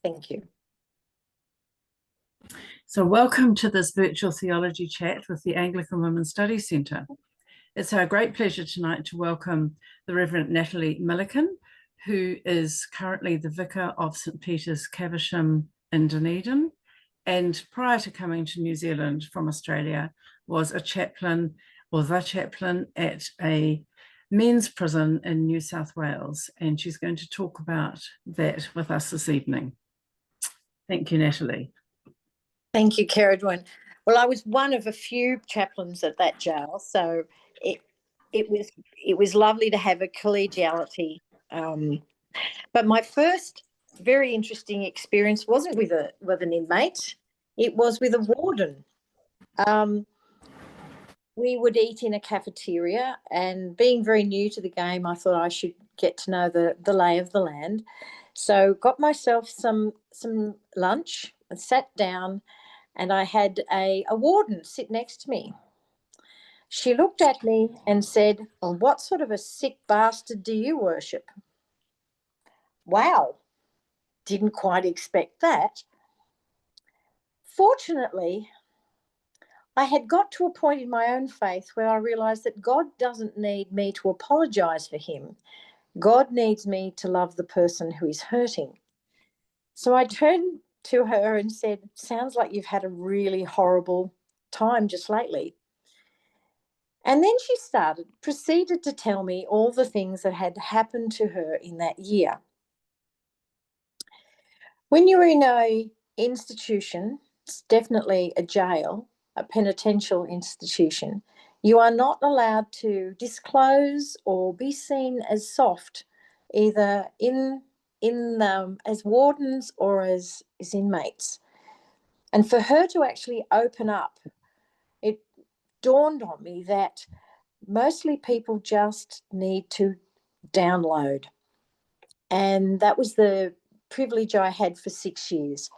Thank you. So welcome to this virtual theology chat with the Anglican Women's Studies Centre. It's our great pleasure tonight to welcome the Reverend Natalie Milliken, who is currently the Vicar of St Peter's Caversham in Dunedin, and prior to coming to New Zealand from Australia was a chaplain, or the chaplain, at a men's prison in New South Wales, and she's going to talk about that with us this evening. Thank you, Natalie. Thank you, Caradwyn. Well, I was one of a few chaplains at that jail, so it was lovely to have a collegiality. But my first very interesting experience wasn't with an inmate; it was with a warden. We would eat in a cafeteria, and being very new to the game, I thought I should get to know the lay of the land. So got myself some lunch and sat down, and I had a warden sit next to me. She looked at me and said, "Well, what sort of a sick bastard do you worship?" Wow, didn't quite expect that. Fortunately, I had got to a point in my own faith where I realised that God doesn't need me to apologise for him. God needs me to love the person who is hurting. So I turned to her and said, "Sounds like you've had a really horrible time just lately." And then she proceeded to tell me all the things that had happened to her in that year. When you're in an institution, it's definitely a jail, a penitential institution, you are not allowed to disclose or be seen as soft, either as wardens or as inmates. And for her to actually open up, it dawned on me that mostly people just need to download. And that was the privilege I had for 6 years.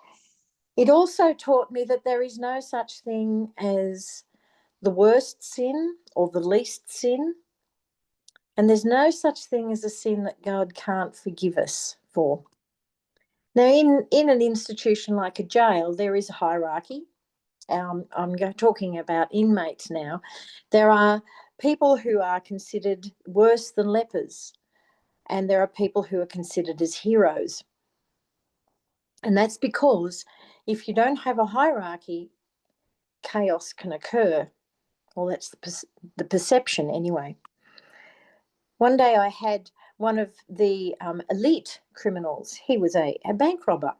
It also taught me that there is no such thing as the worst sin or the least sin. And there's no such thing as a sin that God can't forgive us for. Now, in an institution like a jail, there is a hierarchy. I'm talking about inmates now. There are people who are considered worse than lepers, and there are people who are considered as heroes. And that's because if you don't have a hierarchy, chaos can occur. Well, that's the perception anyway. One day I had one of the elite criminals. He was a bank robber,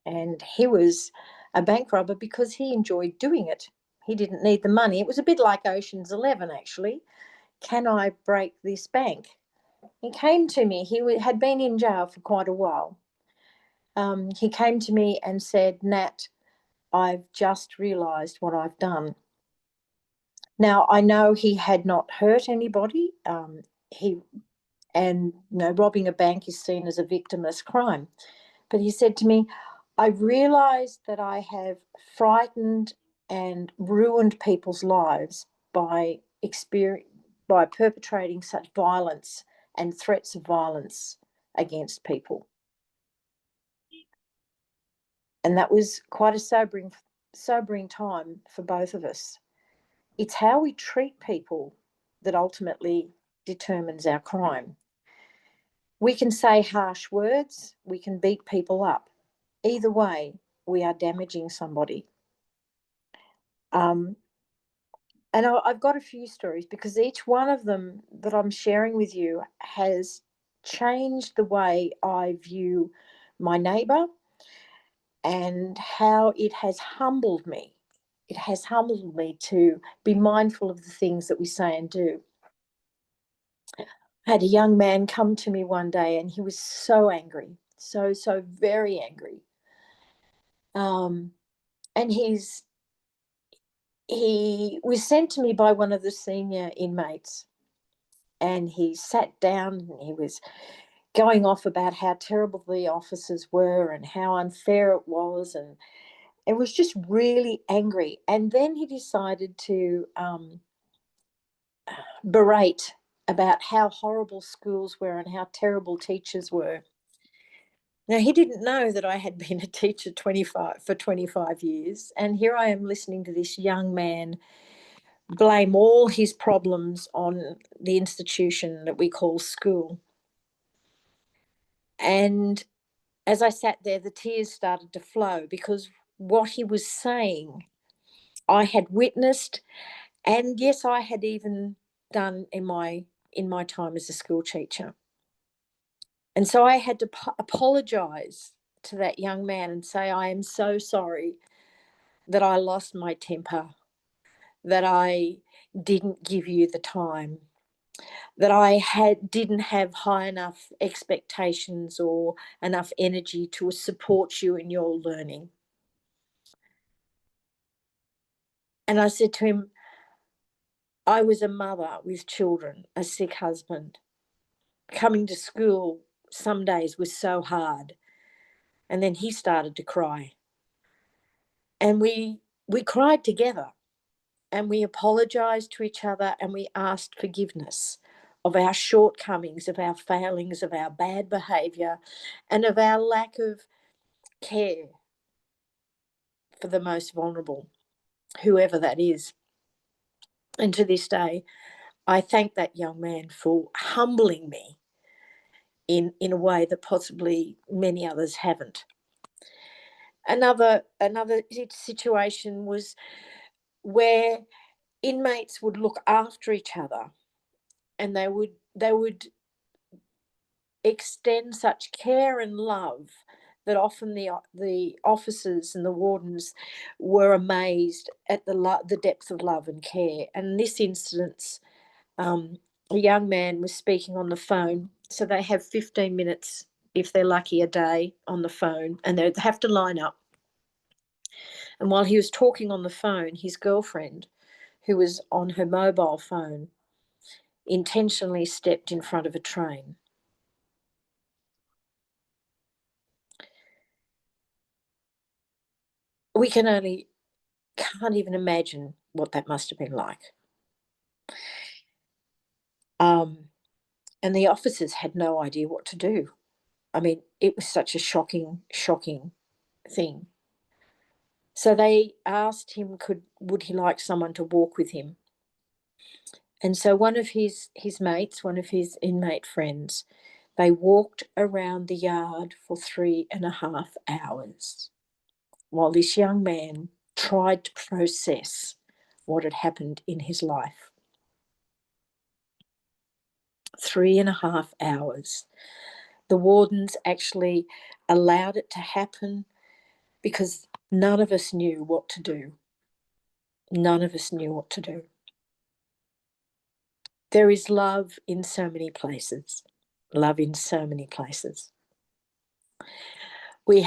and he was a bank robber because he enjoyed doing it. He didn't need the money. It was a bit like Ocean's 11, actually. Can I break this bank? He came to me. He had been in jail for quite a while. He came to me and said, "Nat, I've just realised what I've done." Now, I know he had not hurt anybody. Robbing a bank is seen as a victimless crime. But he said to me, "I realised that I have frightened and ruined people's lives by perpetrating such violence and threats of violence against people." And that was quite a sobering time for both of us. It's how we treat people that ultimately determines our crime. We can say harsh words, we can beat people up. Either way, we are damaging somebody. And I've got a few stories because each one of them that I'm sharing with you has changed the way I view my neighbour and how it has humbled me. It has humbled me to be mindful of the things that we say and do. I had a young man come to me one day and he was so angry, so very angry. And he was sent to me by one of the senior inmates, and he sat down and he was going off about how terrible the officers were and how unfair it was, and it was just really angry. And then he decided to berate about how horrible schools were and how terrible teachers were. Now, he didn't know that I had been a teacher for 25 years, and here I am listening to this young man blame all his problems on the institution that we call school. And as I sat there, the tears started to flow, because what he was saying, I had witnessed, and yes, I had even done in my time as a school teacher. And so I had to apologize to that young man and say, I am so sorry that I lost my temper, that I didn't give you the time, that I didn't have high enough expectations or enough energy to support you in your learning. And I said to him, I was a mother with children, a sick husband. Coming to school some days was so hard. And then he started to cry. And we cried together, and we apologized to each other, and we asked forgiveness of our shortcomings, of our failings, of our bad behavior, and of our lack of care for the most vulnerable, whoever that is. And to this day, I thank that young man for humbling me in a way that possibly many others haven't. Another situation was where inmates would look after each other, and they would extend such care and love that often the officers and the wardens were amazed at the depth of love and care. And in this instance, a young man was speaking on the phone, so they have 15 minutes, if they're lucky, a day on the phone, and they have to line up. And while he was talking on the phone, his girlfriend, who was on her mobile phone, intentionally stepped in front of a train. We can't even imagine what that must have been like. And the officers had no idea what to do. I mean, it was such a shocking thing. So they asked him, would he like someone to walk with him? And so one of his mates, one of his inmate friends, they walked around the yard for 3.5 hours while this young man tried to process what had happened in his life. 3.5 hours. The wardens actually allowed it to happen because none of us knew what to do. None of us knew what to do. There is love in so many places. Love in so many places. We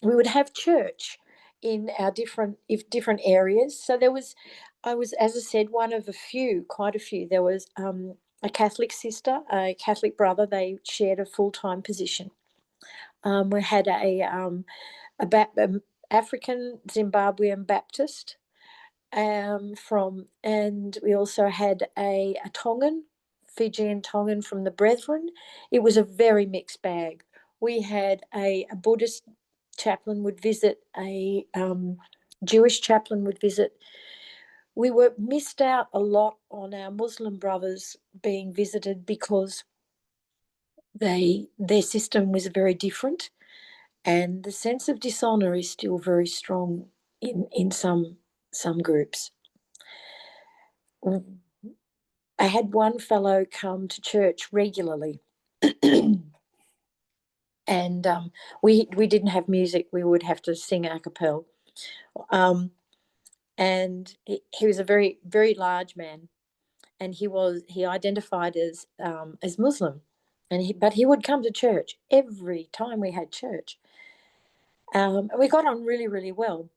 would have church in our different areas. So I was, as I said, one of quite a few. There was a Catholic sister, a Catholic brother. They shared a full-time position. We had a African Zimbabwean Baptist and we also had a Tongan, Fijian Tongan from the Brethren. It was a very mixed bag. We had a Buddhist chaplain would visit, a Jewish chaplain would visit. We were missed out a lot on our Muslim brothers being visited because their system was very different, and the sense of dishonour is still very strong in some groups. I had one fellow come to church regularly, and we didn't have music. We would have to sing a cappella. And he was a very, very large man, and he identified as Muslim, but he would come to church every time we had church. We got on really, really well.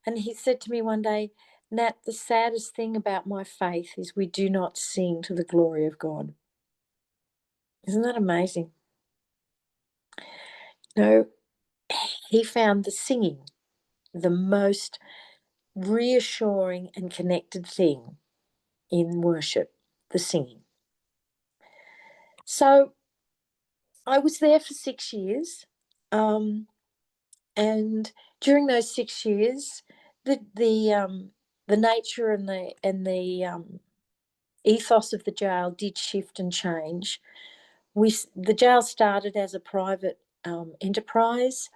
And he said to me one day, Nat, the saddest thing about my faith is we do not sing to the glory of God. Isn't that amazing? No, he found the singing the most reassuring and connected thing in worship, the singing. So I was there for 6 years, and during those 6 years, the nature and the ethos of the jail did shift and change. The jail started as a private enterprise.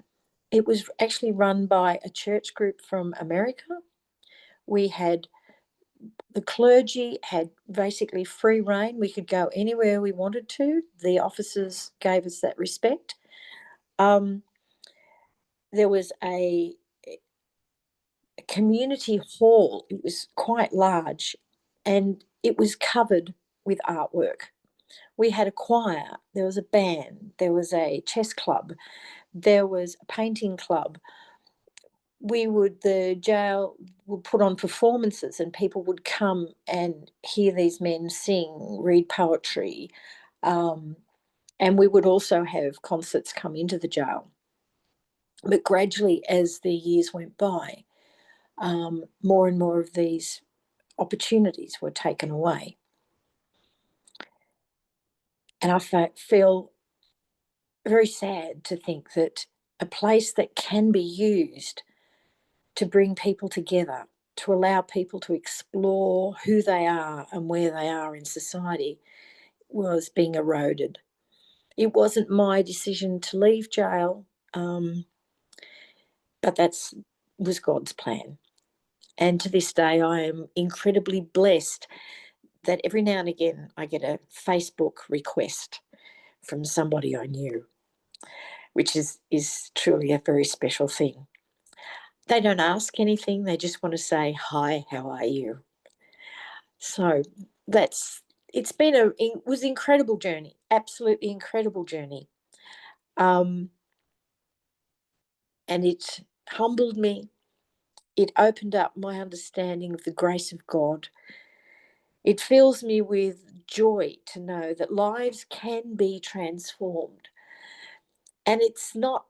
It was actually run by a church group from America. We had the clergy had basically free reign. We could go anywhere we wanted to. The officers gave us that respect. There was a community hall. It was quite large, and it was covered with artwork. We had a choir, there was a band, there was a chess club, there was a painting club. The jail would put on performances, and people would come and hear these men sing, read poetry. And we would also have concerts come into the jail. But gradually, as the years went by, more and more of these opportunities were taken away. And I feel very sad to think that a place that can be used to bring people together, to allow people to explore who they are and where they are in society, was being eroded. It wasn't my decision to leave jail, but that was God's plan. And to this day, I am incredibly blessed that every now and again I get a Facebook request from somebody I knew, which is truly a very special thing. They don't ask anything, they just want to say, "Hi, how are you?" So it was an incredible journey, absolutely incredible journey. And it humbled me. It opened up my understanding of the grace of God. It fills me with joy to know that lives can be transformed. And it's not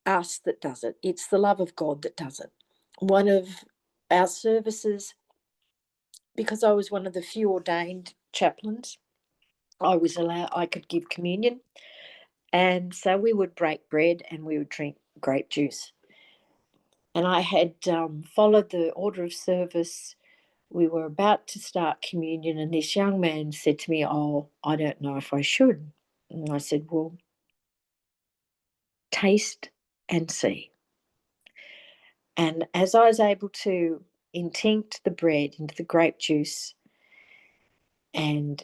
us that does it, it's the love of God that does it. One of our services, because I was one of the few ordained chaplains, I could give communion. And so we would break bread and we would drink grape juice. And I had followed the order of service. We were about to start communion, and this young man said to me, "Oh, I don't know if I should." And I said, "Well, taste and see." And as I was able to intinct the bread into the grape juice and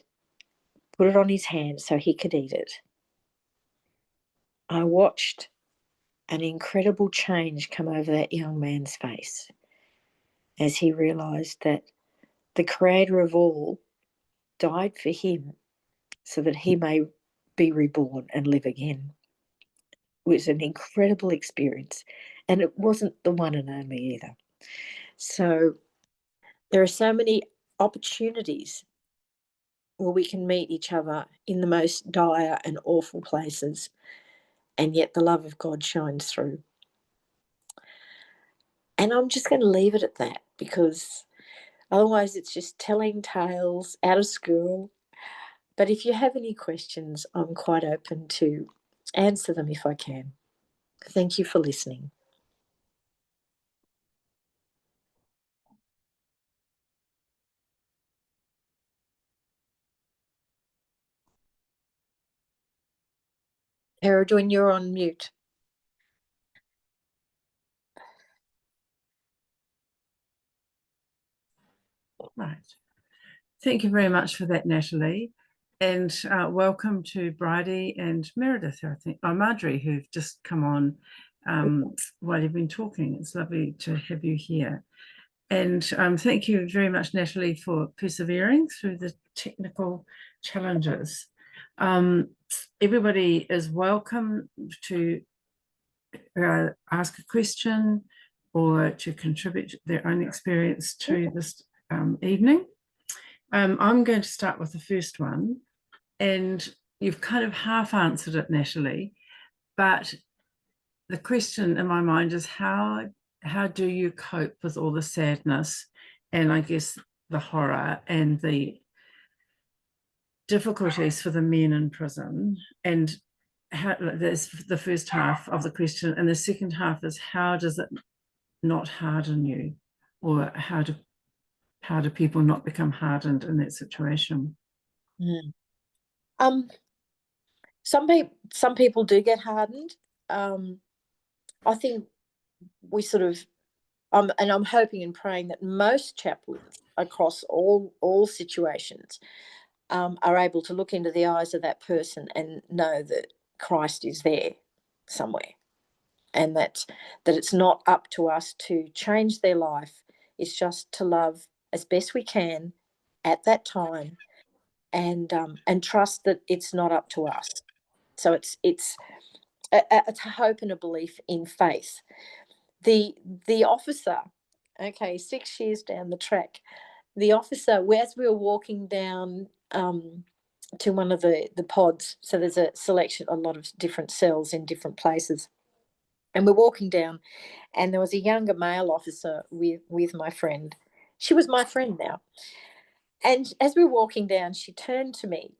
put it on his hand so he could eat it, I watched an incredible change come over that young man's face as he realised that the creator of all died for him so that he may be reborn and live again. It was an incredible experience, and it wasn't the one and only either. So there are so many opportunities where we can meet each other in the most dire and awful places, and yet the love of God shines through. And I'm just going to leave it at that, because otherwise it's just telling tales out of school. But if you have any questions, I'm quite open to answer them if I can. Thank you for listening. Peregrine, you're on mute. Right. Thank you very much for that, Natalie. And welcome to Bridie and Meredith, I think, Marjorie, who've just come on while you've been talking. It's lovely to have you here. And thank you very much, Natalie, for persevering through the technical challenges. Everybody is welcome to ask a question or to contribute their own experience to this evening. I'm going to start with the first one, and you've kind of half answered it, Natalie, but the question in my mind is how do you cope with all the sadness and I guess the horror and the difficulties for the men in prison? And that's the first half of the question, and the second half is, how does it not harden you, or how do people not become hardened in that situation? Some people do get hardened. I think we sort of, and I'm hoping and praying that most chaplains across all situations are able to look into the eyes of that person and know that Christ is there somewhere, and that it's not up to us to change their life. It's just to love as best we can at that time, and trust that it's not up to us. So it's a hope and a belief in faith. The officer, okay, 6 years down the track, the officer, as we were walking down to one of the pods, so there's a lot of different cells in different places, and we're walking down, and there was a younger male officer with my friend. She was my friend now. And as we were walking down, she turned to me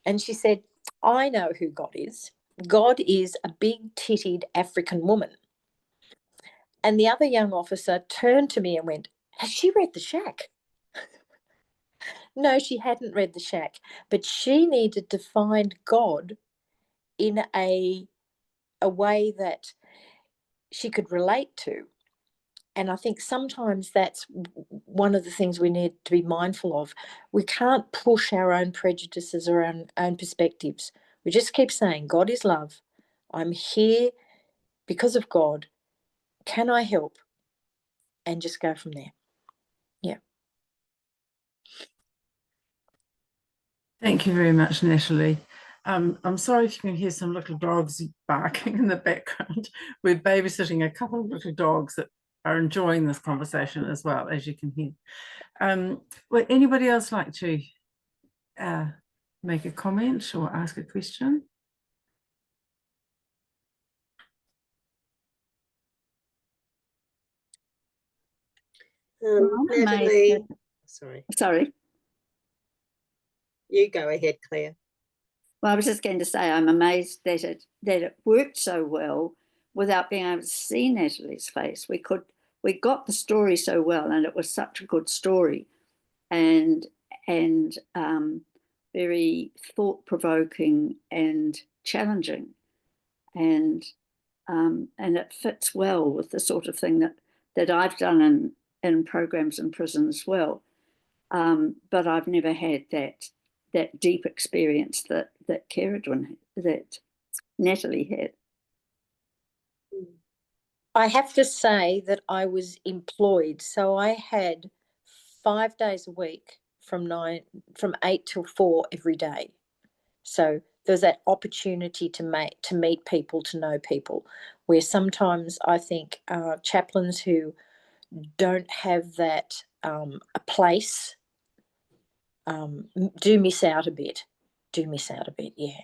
and she said, "I know who God is. God is a big-titted African woman." And the other young officer turned to me and went, "Has she read The Shack?" No, she hadn't read The Shack, but she needed to find God in a way that she could relate to. And I think sometimes that's one of the things we need to be mindful of. We can't push our own prejudices or our own perspectives. We just keep saying, God is love. I'm here because of God. Can I help? And just go from there. Yeah. Thank you very much, Natalie. I'm sorry if you can hear some little dogs barking in the background. We're babysitting a couple of little dogs that are enjoying this conversation as well, as you can hear. Would anybody else like to make a comment or ask a question? Natalie, Sorry. You go ahead, Claire. Well, I was just going to say I'm amazed that it worked so well without being able to see Natalie's face. We got the story so well, and it was such a good story, and very thought-provoking and challenging, and it fits well with the sort of thing that I've done in programs in prison as well. But I've never had that deep experience that that Natalie had. I have to say that I was employed, so I had 5 days a week from 8 till 4 every day. So there's that opportunity to meet people, to know people, where sometimes I think chaplains who don't have that a place do miss out a bit. Yeah.